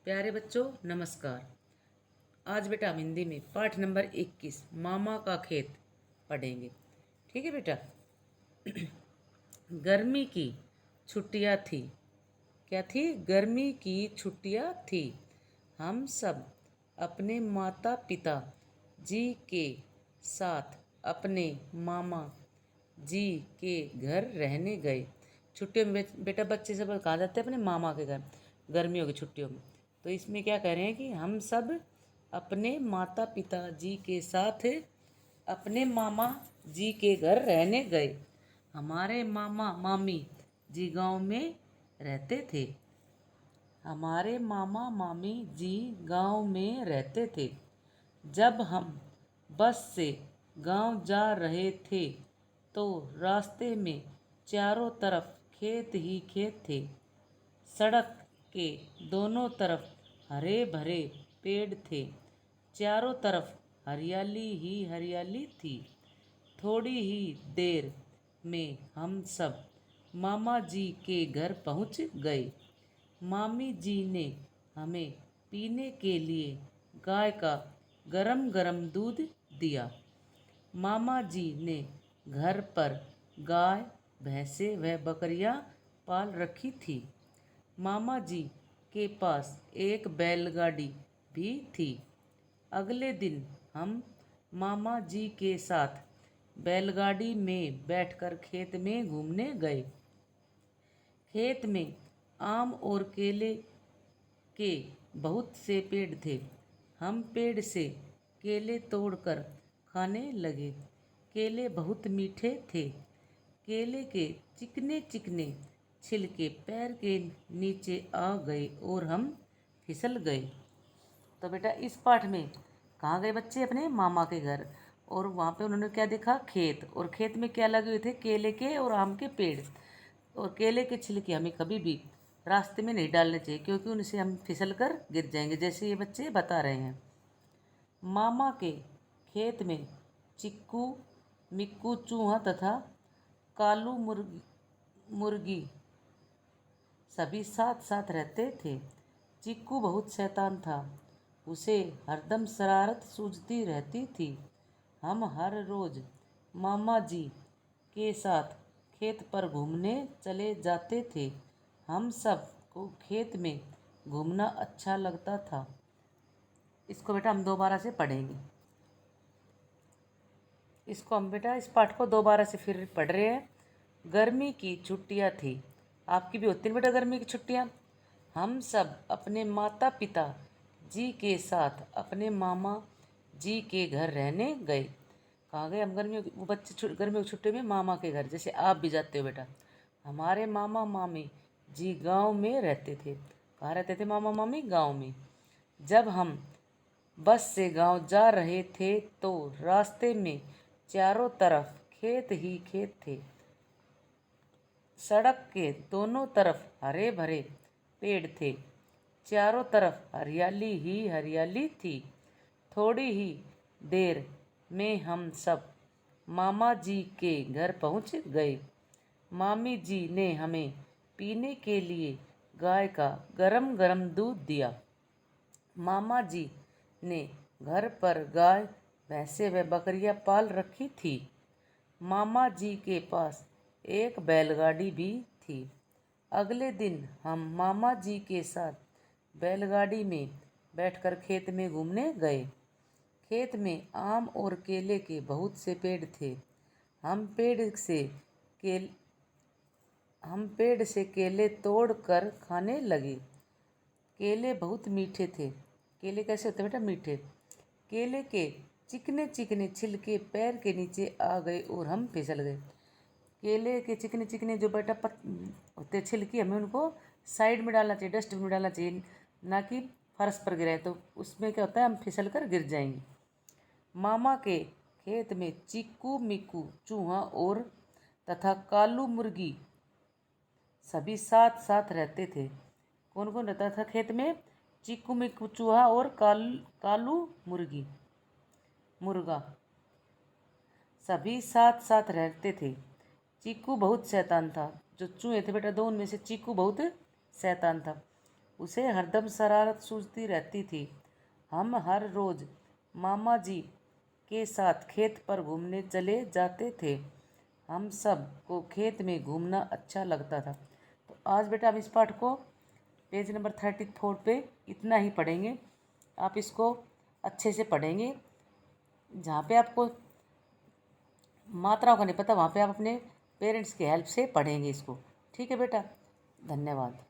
प्यारे बच्चों नमस्कार। आज बेटा हम हिंदी में पाठ नंबर 21 मामा का खेत पढ़ेंगे। ठीक है बेटा। गर्मी की छुट्टियां थी। क्या थी? गर्मी की छुट्टियां थी। हम सब अपने माता पिता जी के साथ अपने मामा जी के घर रहने गए। छुट्टियों में बेटा बच्चे सब कहाँ जाते हैं? अपने मामा के घर, गर्मियों की छुट्टियों में। तो इसमें क्या कह रहे हैं कि हम सब अपने माता पिता जी के साथ अपने मामा जी के घर रहने गए। हमारे मामा मामी जी गांव में रहते थे। हमारे मामा मामी जी गांव में रहते थे। जब हम बस से गांव जा रहे थे तो रास्ते में चारों तरफ खेत ही खेत थे। सड़क के दोनों तरफ हरे भरे पेड़ थे। चारों तरफ हरियाली ही हरियाली थी। थोड़ी ही देर में हम सब मामा जी के घर पहुंच गए। मामी जी ने हमें पीने के लिए गाय का गरम गरम दूध दिया। मामा जी ने घर पर गाय, भैंसे व बकरियां पाल रखी थी। मामा जी के पास एक बैलगाड़ी भी थी। अगले दिन हम मामा जी के साथ बैलगाड़ी में बैठकर खेत में घूमने गए। खेत में आम और केले के बहुत से पेड़ थे। हम पेड़ से केले तोड़कर खाने लगे। केले बहुत मीठे थे। केले के चिकने चिकने छिलके पैर के नीचे आ गए और हम फिसल गए। तो बेटा इस पाठ में कहाँ गए बच्चे? अपने मामा के घर। और वहाँ पे उन्होंने क्या देखा? खेत। और खेत में क्या लगे हुए थे? केले के और आम के पेड़। और केले के छिलके हमें कभी भी रास्ते में नहीं डालने चाहिए, क्योंकि उनसे हम फिसल कर गिर जाएंगे, जैसे ये बच्चे बता रहे हैं। मामा के खेत में चिक्कू, मिक्कू चूहा तथा कालू मुर्गी सभी साथ साथ रहते थे। चिक्कू बहुत शैतान था। उसे हरदम शरारत सूझती रहती थी। हम हर रोज मामा जी के साथ खेत पर घूमने चले जाते थे। हम सब को खेत में घूमना अच्छा लगता था। इसको बेटा हम दोबारा से पढ़ेंगे। इसको हम बेटा इस पाठ को दोबारा से फिर पढ़ रहे हैं। गर्मी की छुट्टियां थी। आपकी भी होती है बेटा गर्मी की छुट्टियां। हम सब अपने माता पिता जी के साथ अपने मामा जी के घर रहने गए। कहाँ गए हम? गर्मियों की वो बच्चे गर्मियों की छुट्टियों में मामा के घर, जैसे आप भी जाते हो बेटा। हमारे मामा मामी जी गांव में रहते थे। कहाँ रहते थे मामा मामी? गांव में। जब हम बस से गांव जा रहे थे तो रास्ते में चारों तरफ खेत ही खेत थे। सड़क के दोनों तरफ हरे भरे पेड़ थे। चारों तरफ हरियाली ही हरियाली थी। थोड़ी ही देर में हम सब मामा जी के घर पहुंच गए। मामी जी ने हमें पीने के लिए गाय का गरम गरम दूध दिया। मामा जी ने घर पर गाय, भैंसे व बकरियां पाल रखी थी। मामा जी के पास एक बैलगाड़ी भी थी। अगले दिन हम मामा जी के साथ बैलगाड़ी में बैठकर खेत में घूमने गए। खेत में आम और केले के बहुत से पेड़ थे। हम पेड़ से केले तोड़ कर खाने लगे। केले बहुत मीठे थे। केले कैसे होते हैं बेटा? मीठे। केले के चिकने चिकने छिलके पैर के नीचे आ गए और हम फिसल गए। केले के चिकने चिकने जो बेटा होते छिलके, हमें उनको साइड में डालना चाहिए, डस्टबिन में डालना चाहिए, ना कि फर्श पर गिराए, तो उसमें क्या होता है? हम फिसल कर गिर जाएंगे। मामा के खेत में चिक्कू, मिक्कू चूहा और तथा कालू मुर्गी सभी साथ साथ रहते थे। कौन कौन रहता था खेत में? चिक्कू, मिक्कू चूहा और कालू मुर्गा सभी साथ साथ रहते थे। चिक्कू बहुत शैतान था। जो चूहे थे बेटा दो, उनमें से चिक्कू बहुत शैतान था। उसे हरदम शरारत सूझती रहती थी। हम हर रोज़ मामा जी के साथ खेत पर घूमने चले जाते थे। हम सब को खेत में घूमना अच्छा लगता था। तो आज बेटा हम इस पाठ को पेज नंबर 34 पे इतना ही पढ़ेंगे। आप इसको अच्छे से पढ़ेंगे। जहाँ पे आपको मात्राओं का नहीं पता वहाँ पे आप अपने पेरेंट्स की हेल्प से पढ़ेंगे इसको। ठीक है बेटा, धन्यवाद।